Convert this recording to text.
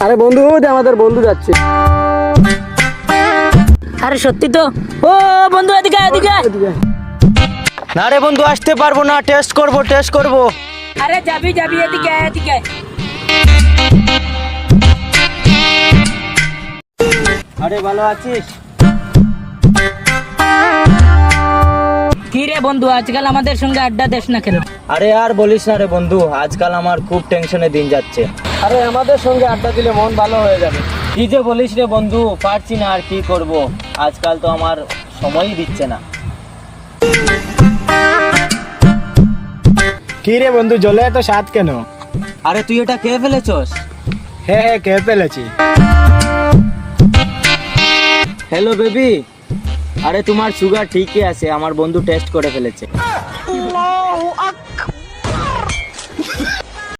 আরে বন্ধু, আমাদের বন্ধু যাচ্ছে। আরে সত্যি তো। ও বন্ধু, এদিকে এদিকে। না রে বন্ধু, আসতে পারবো না, টেস্ট করব। আরে যাবি এদিকে এদিকে। আরে ভালো আছিস? কি রে বন্ধু, আজকাল আমাদের সঙ্গে আড্ডা দেশ না কেন? আরে আর বলিস না রে বন্ধু, আজকাল আমার খুব টেনশনে দিন যাচ্ছে। আরে আমাদের সঙ্গে আড্ডা দিলে মন ভালো হয়ে যাবে। কি যে বলিস রে বন্ধু, পারছি না, আর কি করব, আজকাল তো আমার সময়ই দিচ্ছে না। কি রে বন্ধু, জলে এত স্বাদ কেন? আরে তুই এটা খেয়ে ফেলেছস? হ্যাঁ, খেয়ে ফেলেছি। হ্যালো বেবি, আরে তোমার সুগার ঠিকই আছে, আমার বন্ধু টেস্ট করে ফেলেছে।